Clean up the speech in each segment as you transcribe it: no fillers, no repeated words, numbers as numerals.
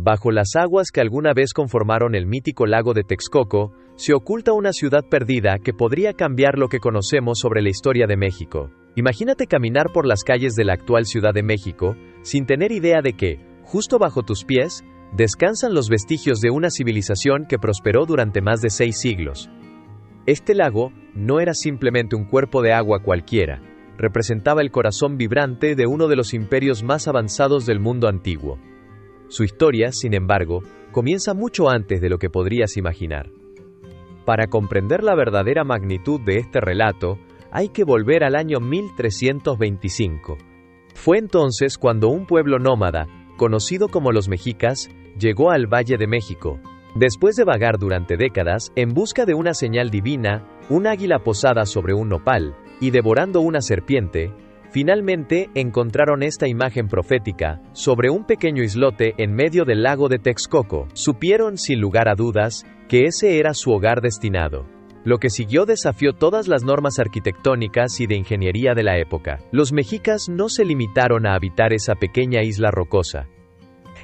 Bajo las aguas que alguna vez conformaron el mítico lago de Texcoco, se oculta una ciudad perdida que podría cambiar lo que conocemos sobre la historia de México. Imagínate caminar por las calles de la actual Ciudad de México, sin tener idea de que, justo bajo tus pies, descansan los vestigios de una civilización que prosperó durante más de 6 siglos. Este lago no era simplemente un cuerpo de agua cualquiera, representaba el corazón vibrante de uno de los imperios más avanzados del mundo antiguo. Su historia, sin embargo, comienza mucho antes de lo que podrías imaginar. Para comprender la verdadera magnitud de este relato, hay que volver al año 1325. Fue entonces cuando un pueblo nómada, conocido como los mexicas, llegó al Valle de México. Después de vagar durante décadas en busca de una señal divina, un águila posada sobre un nopal, y devorando una serpiente, finalmente encontraron esta imagen profética, sobre un pequeño islote en medio del lago de Texcoco. Supieron sin lugar a dudas, que ese era su hogar destinado. Lo que siguió desafió todas las normas arquitectónicas y de ingeniería de la época. Los mexicas no se limitaron a habitar esa pequeña isla rocosa.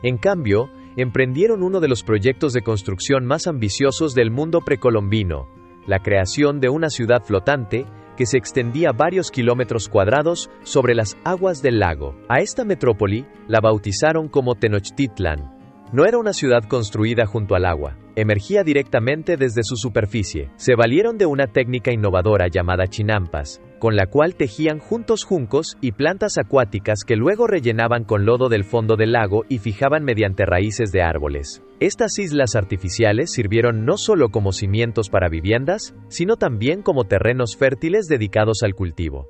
En cambio, emprendieron uno de los proyectos de construcción más ambiciosos del mundo precolombino, la creación de una ciudad flotante, que se extendía varios kilómetros cuadrados sobre las aguas del lago. A esta metrópoli la bautizaron como Tenochtitlan. No era una ciudad construida junto al agua, emergía directamente desde su superficie. Se valieron de una técnica innovadora llamada chinampas, con la cual tejían juntos juncos y plantas acuáticas que luego rellenaban con lodo del fondo del lago y fijaban mediante raíces de árboles. Estas islas artificiales sirvieron no solo como cimientos para viviendas, sino también como terrenos fértiles dedicados al cultivo.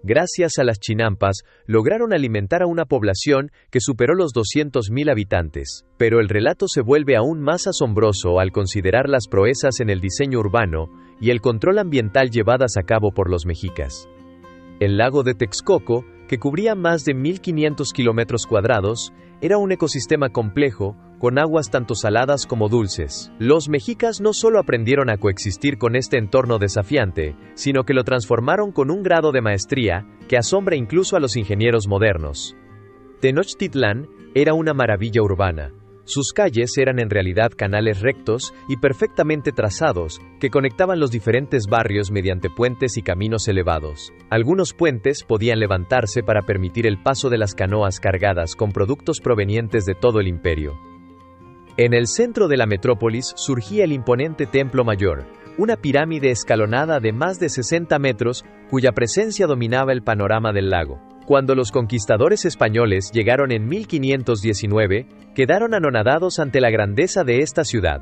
Gracias a las chinampas, lograron alimentar a una población que superó los 200,000 habitantes. Pero el relato se vuelve aún más asombroso al considerar las proezas en el diseño urbano y el control ambiental llevadas a cabo por los mexicas. El lago de Texcoco, que cubría más de 1,500 kilómetros cuadrados, era un ecosistema complejo, con aguas tanto saladas como dulces. Los mexicas no solo aprendieron a coexistir con este entorno desafiante, sino que lo transformaron con un grado de maestría que asombra incluso a los ingenieros modernos. Tenochtitlan era una maravilla urbana. Sus calles eran en realidad canales rectos y perfectamente trazados, que conectaban los diferentes barrios mediante puentes y caminos elevados. Algunos puentes podían levantarse para permitir el paso de las canoas cargadas con productos provenientes de todo el imperio. En el centro de la metrópolis surgía el imponente Templo Mayor, una pirámide escalonada de más de 60 metros, cuya presencia dominaba el panorama del lago. Cuando los conquistadores españoles llegaron en 1519, quedaron anonadados ante la grandeza de esta ciudad.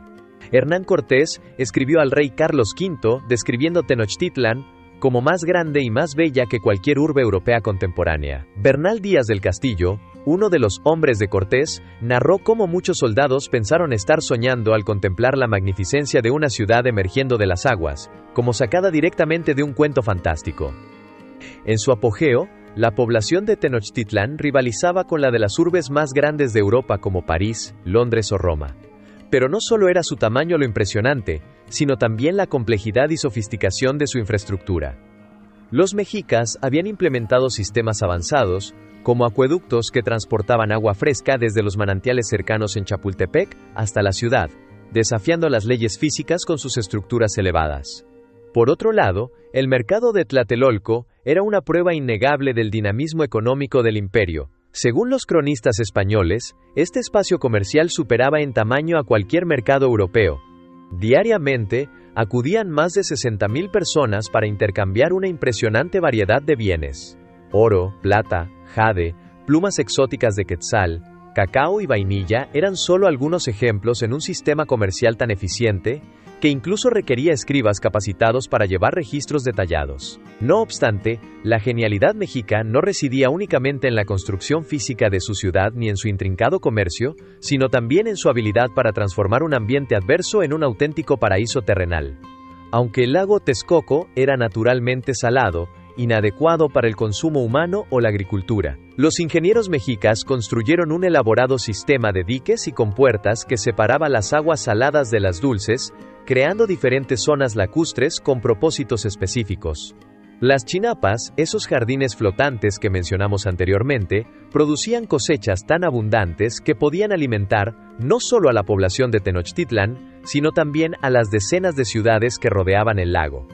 Hernán Cortés escribió al rey Carlos V, describiendo Tenochtitlan como más grande y más bella que cualquier urbe europea contemporánea. Bernal Díaz del Castillo, uno de los hombres de Cortés, narró cómo muchos soldados pensaron estar soñando al contemplar la magnificencia de una ciudad emergiendo de las aguas, como sacada directamente de un cuento fantástico. En su apogeo, la población de Tenochtitlan rivalizaba con la de las urbes más grandes de Europa como París, Londres o Roma. Pero no solo era su tamaño lo impresionante, sino también la complejidad y sofisticación de su infraestructura. Los mexicas habían implementado sistemas avanzados, como acueductos que transportaban agua fresca desde los manantiales cercanos en Chapultepec hasta la ciudad, desafiando las leyes físicas con sus estructuras elevadas. Por otro lado, el mercado de Tlatelolco era una prueba innegable del dinamismo económico del imperio. Según los cronistas españoles, este espacio comercial superaba en tamaño a cualquier mercado europeo. Diariamente, acudían más de 60,000 personas para intercambiar una impresionante variedad de bienes. Oro, plata, jade, plumas exóticas de quetzal, cacao y vainilla eran solo algunos ejemplos en un sistema comercial tan eficiente que incluso requería escribas capacitados para llevar registros detallados. No obstante, la genialidad mexica no residía únicamente en la construcción física de su ciudad ni en su intrincado comercio, sino también en su habilidad para transformar un ambiente adverso en un auténtico paraíso terrenal. Aunque el lago Texcoco era naturalmente salado, inadecuado para el consumo humano o la agricultura, los ingenieros mexicas construyeron un elaborado sistema de diques y compuertas que separaba las aguas saladas de las dulces, creando diferentes zonas lacustres con propósitos específicos. Las chinapas, esos jardines flotantes que mencionamos anteriormente, producían cosechas tan abundantes que podían alimentar no solo a la población de Tenochtitlán, sino también a las decenas de ciudades que rodeaban el lago.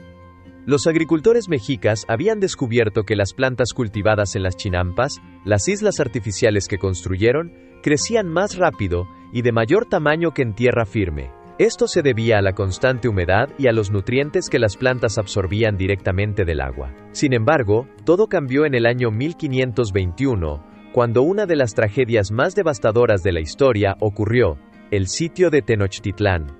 Los agricultores mexicas habían descubierto que las plantas cultivadas en las chinampas, las islas artificiales que construyeron, crecían más rápido y de mayor tamaño que en tierra firme. Esto se debía a la constante humedad y a los nutrientes que las plantas absorbían directamente del agua. Sin embargo, todo cambió en el año 1521, cuando una de las tragedias más devastadoras de la historia ocurrió, el sitio de Tenochtitlán.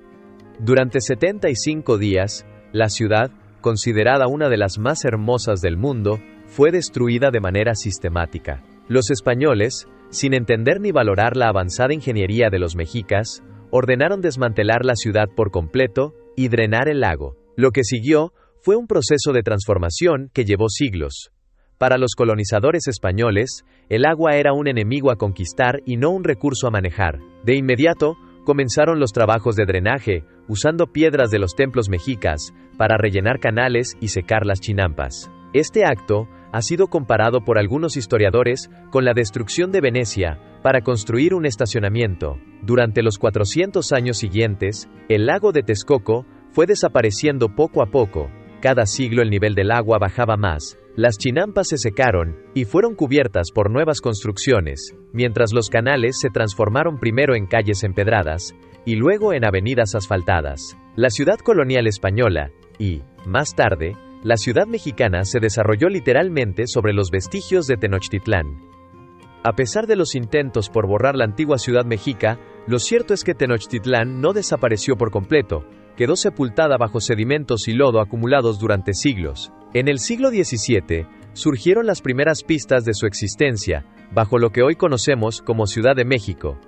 Durante 75 días, la ciudad, considerada una de las más hermosas del mundo, fue destruida de manera sistemática. Los españoles, sin entender ni valorar la avanzada ingeniería de los mexicas, ordenaron desmantelar la ciudad por completo y drenar el lago. Lo que siguió fue un proceso de transformación que llevó siglos. Para los colonizadores españoles, el agua era un enemigo a conquistar y no un recurso a manejar. De inmediato, comenzaron los trabajos de drenaje, usando piedras de los templos mexicas para rellenar canales y secar las chinampas. Este acto ha sido comparado por algunos historiadores con la destrucción de Venecia para construir un estacionamiento. Durante los 400 años siguientes, el lago de Texcoco fue desapareciendo poco a poco. Cada siglo el nivel del agua bajaba más, las chinampas se secaron y fueron cubiertas por nuevas construcciones, mientras los canales se transformaron primero en calles empedradas y luego en avenidas asfaltadas. La ciudad colonial española y, más tarde, la ciudad mexicana se desarrolló literalmente sobre los vestigios de Tenochtitlán. A pesar de los intentos por borrar la antigua ciudad mexica, lo cierto es que Tenochtitlán no desapareció por completo, quedó sepultada bajo sedimentos y lodo acumulados durante siglos. En el siglo XVII, surgieron las primeras pistas de su existencia, bajo lo que hoy conocemos como Ciudad de México.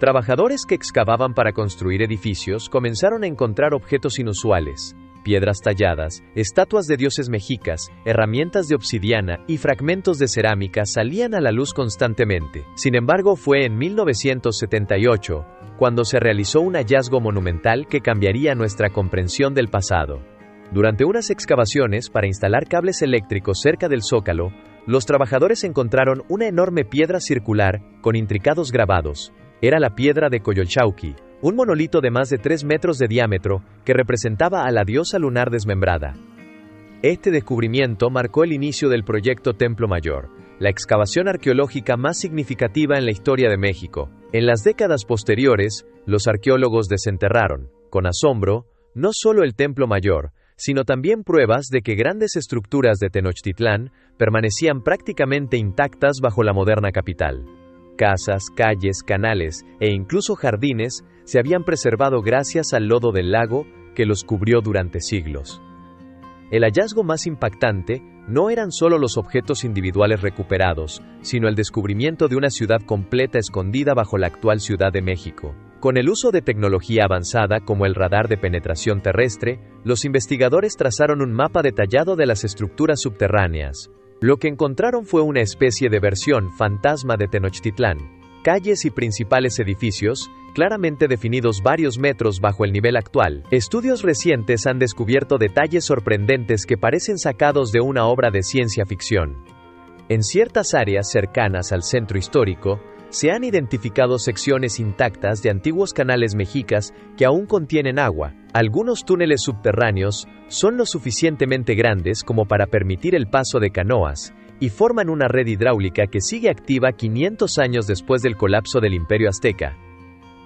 Trabajadores que excavaban para construir edificios comenzaron a encontrar objetos inusuales. Piedras talladas, estatuas de dioses mexicas, herramientas de obsidiana y fragmentos de cerámica salían a la luz constantemente. Sin embargo, fue en 1978 cuando se realizó un hallazgo monumental que cambiaría nuestra comprensión del pasado. Durante unas excavaciones para instalar cables eléctricos cerca del Zócalo, los trabajadores encontraron una enorme piedra circular con intricados grabados. Era la piedra de Coyolxauhqui, un monolito de más de 3 metros de diámetro que representaba a la diosa lunar desmembrada. Este descubrimiento marcó el inicio del proyecto Templo Mayor, la excavación arqueológica más significativa en la historia de México. En las décadas posteriores, los arqueólogos desenterraron, con asombro, no solo el Templo Mayor, sino también pruebas de que grandes estructuras de Tenochtitlán permanecían prácticamente intactas bajo la moderna capital. Casas, calles, canales e incluso jardines se habían preservado gracias al lodo del lago que los cubrió durante siglos. El hallazgo más impactante no eran solo los objetos individuales recuperados, sino el descubrimiento de una ciudad completa escondida bajo la actual Ciudad de México. Con el uso de tecnología avanzada como el radar de penetración terrestre, los investigadores trazaron un mapa detallado de las estructuras subterráneas. Lo que encontraron fue una especie de versión fantasma de Tenochtitlán. Calles y principales edificios, claramente definidos varios metros bajo el nivel actual. Estudios recientes han descubierto detalles sorprendentes que parecen sacados de una obra de ciencia ficción. En ciertas áreas cercanas al centro histórico, se han identificado secciones intactas de antiguos canales mexicas que aún contienen agua. Algunos túneles subterráneos son lo suficientemente grandes como para permitir el paso de canoas, y forman una red hidráulica que sigue activa 500 años después del colapso del Imperio Azteca.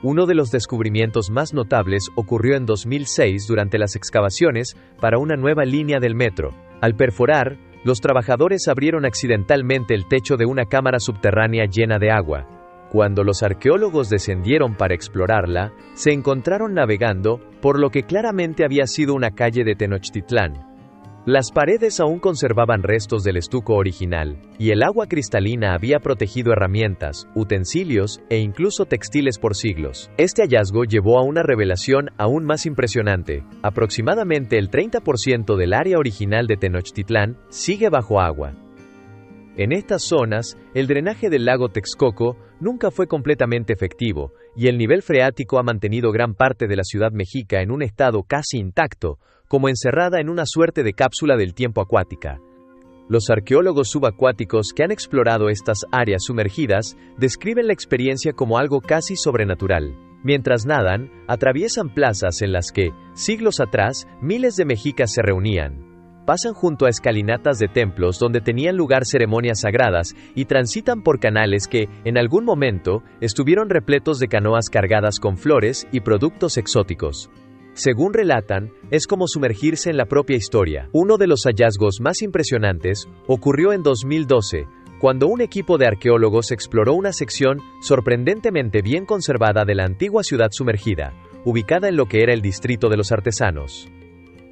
Uno de los descubrimientos más notables ocurrió en 2006 durante las excavaciones para una nueva línea del metro. Al perforar, los trabajadores abrieron accidentalmente el techo de una cámara subterránea llena de agua. Cuando los arqueólogos descendieron para explorarla, se encontraron navegando por lo que claramente había sido una calle de Tenochtitlán. Las paredes aún conservaban restos del estuco original, y el agua cristalina había protegido herramientas, utensilios e incluso textiles por siglos. Este hallazgo llevó a una revelación aún más impresionante. Aproximadamente el 30% del área original de Tenochtitlán sigue bajo agua. En estas zonas, el drenaje del lago Texcoco nunca fue completamente efectivo, y el nivel freático ha mantenido gran parte de la ciudad mexica en un estado casi intacto, como encerrada en una suerte de cápsula del tiempo acuática. Los arqueólogos subacuáticos que han explorado estas áreas sumergidas describen la experiencia como algo casi sobrenatural. Mientras nadan, atraviesan plazas en las que, siglos atrás, miles de mexicas se reunían. Pasan junto a escalinatas de templos donde tenían lugar ceremonias sagradas y transitan por canales que, en algún momento, estuvieron repletos de canoas cargadas con flores y productos exóticos. Según relatan, es como sumergirse en la propia historia. Uno de los hallazgos más impresionantes ocurrió en 2012, cuando un equipo de arqueólogos exploró una sección sorprendentemente bien conservada de la antigua ciudad sumergida, ubicada en lo que era el Distrito de los Artesanos.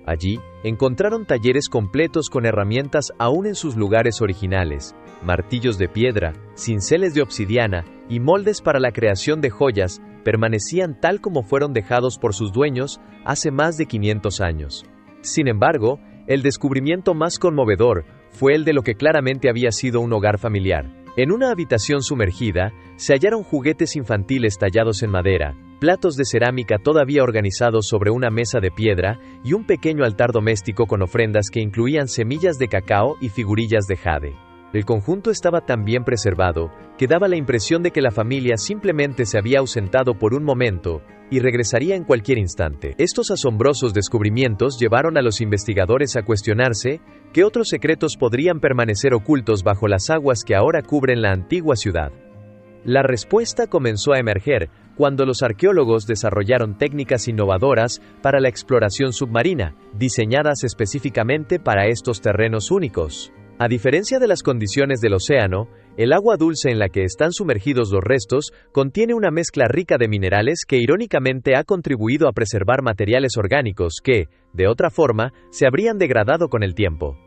Allí, encontraron talleres completos con herramientas aún en sus lugares originales, martillos de piedra, cinceles de obsidiana y moldes para la creación de joyas permanecían tal como fueron dejados por sus dueños hace más de 500 años. Sin embargo, el descubrimiento más conmovedor fue el de lo que claramente había sido un hogar familiar. En una habitación sumergida, se hallaron juguetes infantiles tallados en madera, platos de cerámica todavía organizados sobre una mesa de piedra y un pequeño altar doméstico con ofrendas que incluían semillas de cacao y figurillas de jade. El conjunto estaba tan bien preservado que daba la impresión de que la familia simplemente se había ausentado por un momento y regresaría en cualquier instante. Estos asombrosos descubrimientos llevaron a los investigadores a cuestionarse qué otros secretos podrían permanecer ocultos bajo las aguas que ahora cubren la antigua ciudad. La respuesta comenzó a emerger cuando los arqueólogos desarrollaron técnicas innovadoras para la exploración submarina, diseñadas específicamente para estos terrenos únicos. A diferencia de las condiciones del océano, el agua dulce en la que están sumergidos los restos contiene una mezcla rica de minerales que irónicamente ha contribuido a preservar materiales orgánicos que, de otra forma, se habrían degradado con el tiempo.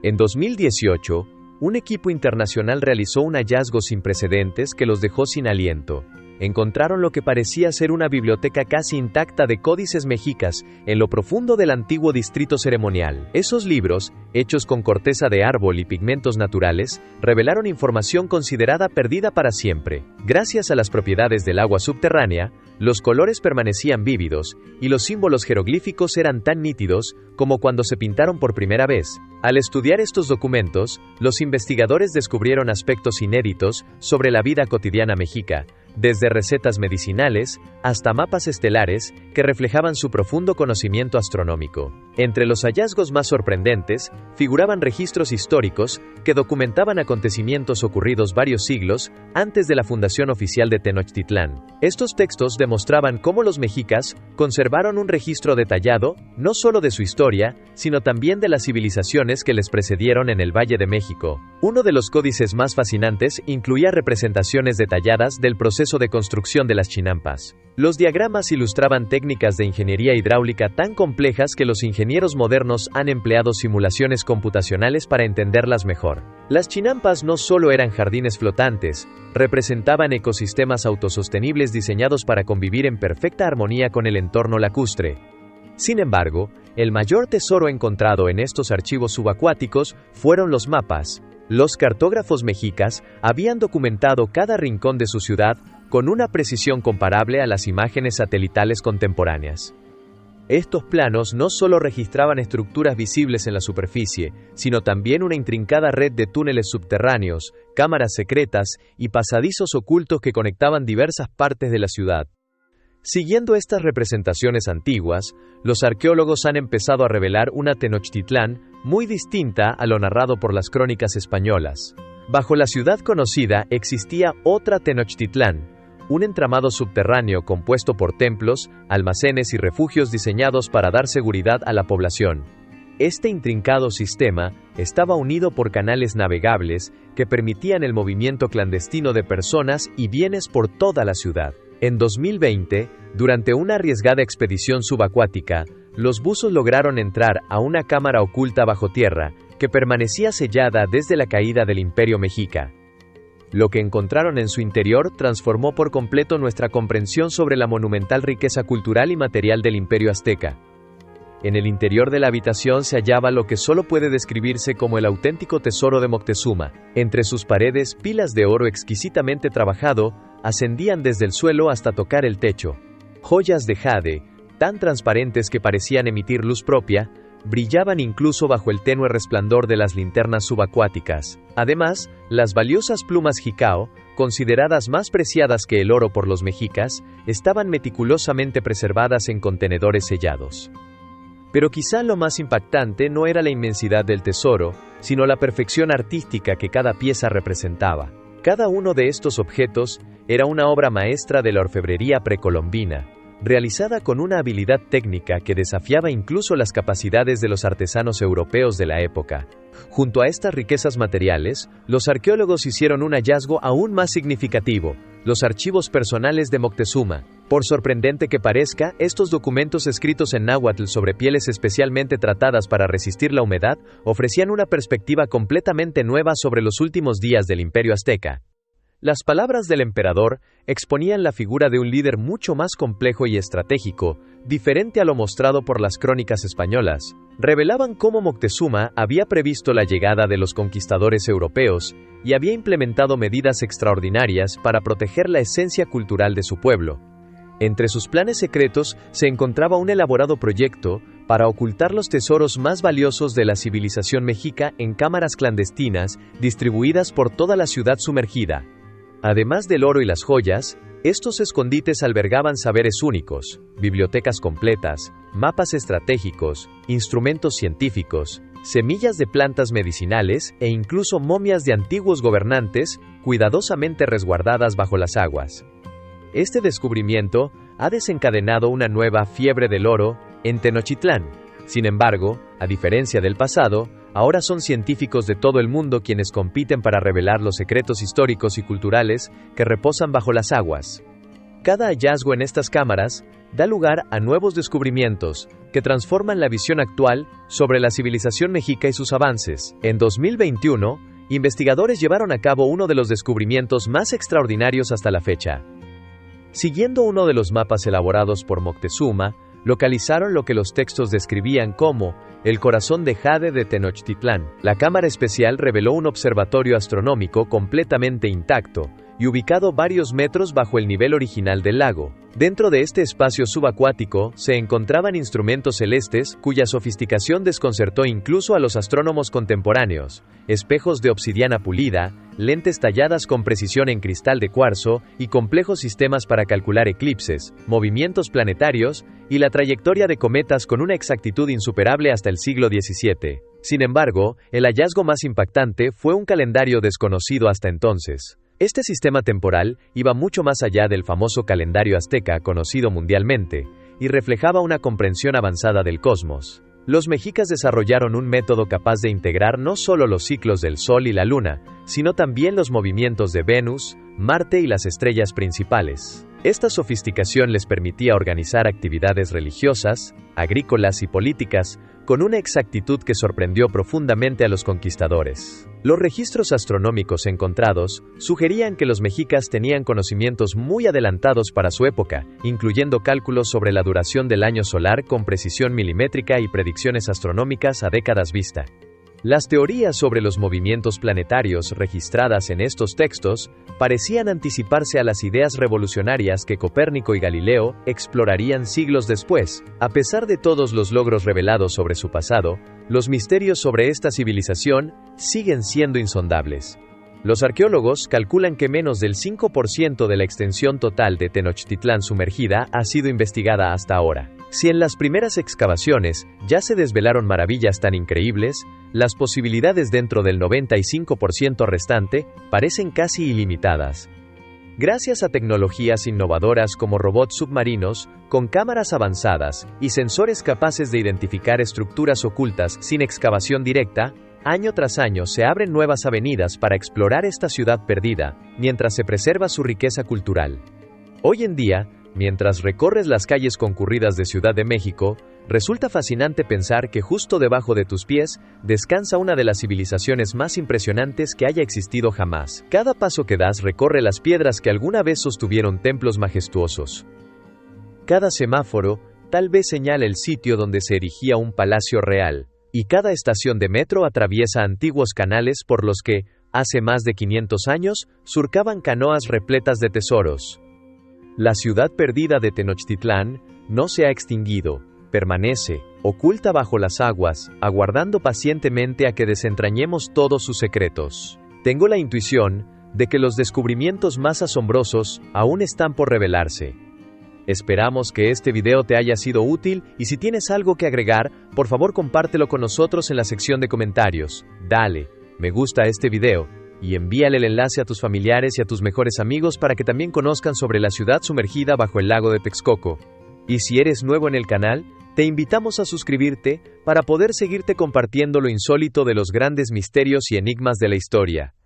En 2018, un equipo internacional realizó un hallazgo sin precedentes que los dejó sin aliento. Encontraron lo que parecía ser una biblioteca casi intacta de códices mexicas en lo profundo del antiguo distrito ceremonial. Esos libros, hechos con corteza de árbol y pigmentos naturales, revelaron información considerada perdida para siempre. Gracias a las propiedades del agua subterránea, los colores permanecían vívidos, y los símbolos jeroglíficos eran tan nítidos como cuando se pintaron por primera vez. Al estudiar estos documentos, los investigadores descubrieron aspectos inéditos sobre la vida cotidiana mexica, desde recetas medicinales hasta mapas estelares que reflejaban su profundo conocimiento astronómico. Entre los hallazgos más sorprendentes, figuraban registros históricos que documentaban acontecimientos ocurridos varios siglos antes de la fundación oficial de Tenochtitlán. Estos textos demostraban cómo los mexicas conservaron un registro detallado, no solo de su historia, sino también de las civilizaciones que les precedieron en el Valle de México. Uno de los códices más fascinantes incluía representaciones detalladas del proceso de construcción de las chinampas. Los diagramas ilustraban técnicas de ingeniería hidráulica tan complejas que los ingenieros modernos han empleado simulaciones computacionales para entenderlas mejor. Las chinampas no solo eran jardines flotantes, representaban ecosistemas autosostenibles diseñados para convivir en perfecta armonía con el entorno lacustre. Sin embargo, el mayor tesoro encontrado en estos archivos subacuáticos fueron los mapas. Los cartógrafos mexicas habían documentado cada rincón de su ciudad con una precisión comparable a las imágenes satelitales contemporáneas. Estos planos no solo registraban estructuras visibles en la superficie, sino también una intrincada red de túneles subterráneos, cámaras secretas y pasadizos ocultos que conectaban diversas partes de la ciudad. Siguiendo estas representaciones antiguas, los arqueólogos han empezado a revelar una Tenochtitlán muy distinta a lo narrado por las crónicas españolas. Bajo la ciudad conocida existía otra Tenochtitlán, un entramado subterráneo compuesto por templos, almacenes y refugios diseñados para dar seguridad a la población. Este intrincado sistema estaba unido por canales navegables que permitían el movimiento clandestino de personas y bienes por toda la ciudad. En 2020, durante una arriesgada expedición subacuática, los buzos lograron entrar a una cámara oculta bajo tierra que permanecía sellada desde la caída del Imperio Mexica. Lo que encontraron en su interior transformó por completo nuestra comprensión sobre la monumental riqueza cultural y material del Imperio Azteca. En el interior de la habitación se hallaba lo que solo puede describirse como el auténtico tesoro de Moctezuma. Entre sus paredes, pilas de oro exquisitamente trabajado ascendían desde el suelo hasta tocar el techo. Joyas de jade, tan transparentes que parecían emitir luz propia, brillaban incluso bajo el tenue resplandor de las linternas subacuáticas. Además, las valiosas plumas jicao, consideradas más preciadas que el oro por los mexicas, estaban meticulosamente preservadas en contenedores sellados. Pero quizá lo más impactante no era la inmensidad del tesoro, sino la perfección artística que cada pieza representaba. Cada uno de estos objetos era una obra maestra de la orfebrería precolombina, realizada con una habilidad técnica que desafiaba incluso las capacidades de los artesanos europeos de la época. Junto a estas riquezas materiales, los arqueólogos hicieron un hallazgo aún más significativo: los archivos personales de Moctezuma. Por sorprendente que parezca, estos documentos escritos en náhuatl sobre pieles especialmente tratadas para resistir la humedad, ofrecían una perspectiva completamente nueva sobre los últimos días del Imperio Azteca. Las palabras del emperador exponían la figura de un líder mucho más complejo y estratégico, diferente a lo mostrado por las crónicas españolas. Revelaban cómo Moctezuma había previsto la llegada de los conquistadores europeos y había implementado medidas extraordinarias para proteger la esencia cultural de su pueblo. Entre sus planes secretos se encontraba un elaborado proyecto para ocultar los tesoros más valiosos de la civilización mexica en cámaras clandestinas distribuidas por toda la ciudad sumergida. Además del oro y las joyas, estos escondites albergaban saberes únicos, bibliotecas completas, mapas estratégicos, instrumentos científicos, semillas de plantas medicinales e incluso momias de antiguos gobernantes, cuidadosamente resguardadas bajo las aguas. Este descubrimiento ha desencadenado una nueva fiebre del oro en Tenochtitlán. Sin embargo, a diferencia del pasado, ahora son científicos de todo el mundo quienes compiten para revelar los secretos históricos y culturales que reposan bajo las aguas. Cada hallazgo en estas cámaras da lugar a nuevos descubrimientos que transforman la visión actual sobre la civilización mexica y sus avances. En 2021, investigadores llevaron a cabo uno de los descubrimientos más extraordinarios hasta la fecha. Siguiendo uno de los mapas elaborados por Moctezuma, localizaron lo que los textos describían como el corazón de jade de Tenochtitlán. La cámara especial reveló un observatorio astronómico completamente intacto y ubicado varios metros bajo el nivel original del lago. Dentro de este espacio subacuático se encontraban instrumentos celestes cuya sofisticación desconcertó incluso a los astrónomos contemporáneos: espejos de obsidiana pulida, lentes talladas con precisión en cristal de cuarzo y complejos sistemas para calcular eclipses, movimientos planetarios y la trayectoria de cometas con una exactitud insuperable hasta el siglo XVII. Sin embargo, el hallazgo más impactante fue un calendario desconocido hasta entonces. Este sistema temporal iba mucho más allá del famoso calendario azteca conocido mundialmente, y reflejaba una comprensión avanzada del cosmos. Los mexicas desarrollaron un método capaz de integrar no solo los ciclos del Sol y la Luna, sino también los movimientos de Venus, Marte y las estrellas principales. Esta sofisticación les permitía organizar actividades religiosas, agrícolas y políticas con una exactitud que sorprendió profundamente a los conquistadores. Los registros astronómicos encontrados sugerían que los mexicas tenían conocimientos muy adelantados para su época, incluyendo cálculos sobre la duración del año solar con precisión milimétrica y predicciones astronómicas a décadas vista. Las teorías sobre los movimientos planetarios registradas en estos textos parecían anticiparse a las ideas revolucionarias que Copérnico y Galileo explorarían siglos después. A pesar de todos los logros revelados sobre su pasado, los misterios sobre esta civilización siguen siendo insondables. Los arqueólogos calculan que menos del 5% de la extensión total de Tenochtitlán sumergida ha sido investigada hasta ahora. Si en las primeras excavaciones ya se desvelaron maravillas tan increíbles, las posibilidades dentro del 95% restante parecen casi ilimitadas. Gracias a tecnologías innovadoras como robots submarinos, con cámaras avanzadas y sensores capaces de identificar estructuras ocultas sin excavación directa, año tras año se abren nuevas avenidas para explorar esta ciudad perdida, mientras se preserva su riqueza cultural. Hoy en día, mientras recorres las calles concurridas de Ciudad de México, resulta fascinante pensar que justo debajo de tus pies descansa una de las civilizaciones más impresionantes que haya existido jamás. Cada paso que das recorre las piedras que alguna vez sostuvieron templos majestuosos. Cada semáforo tal vez señala el sitio donde se erigía un palacio real, y cada estación de metro atraviesa antiguos canales por los que, hace más de 500 años, surcaban canoas repletas de tesoros. La ciudad perdida de Tenochtitlán no se ha extinguido, permanece, oculta bajo las aguas, aguardando pacientemente a que desentrañemos todos sus secretos. Tengo la intuición de que los descubrimientos más asombrosos aún están por revelarse. Esperamos que este video te haya sido útil y si tienes algo que agregar, por favor compártelo con nosotros en la sección de comentarios. Dale me gusta a este video y envíale el enlace a tus familiares y a tus mejores amigos para que también conozcan sobre la ciudad sumergida bajo el lago de Texcoco. Y si eres nuevo en el canal, te invitamos a suscribirte para poder seguirte compartiendo lo insólito de los grandes misterios y enigmas de la historia.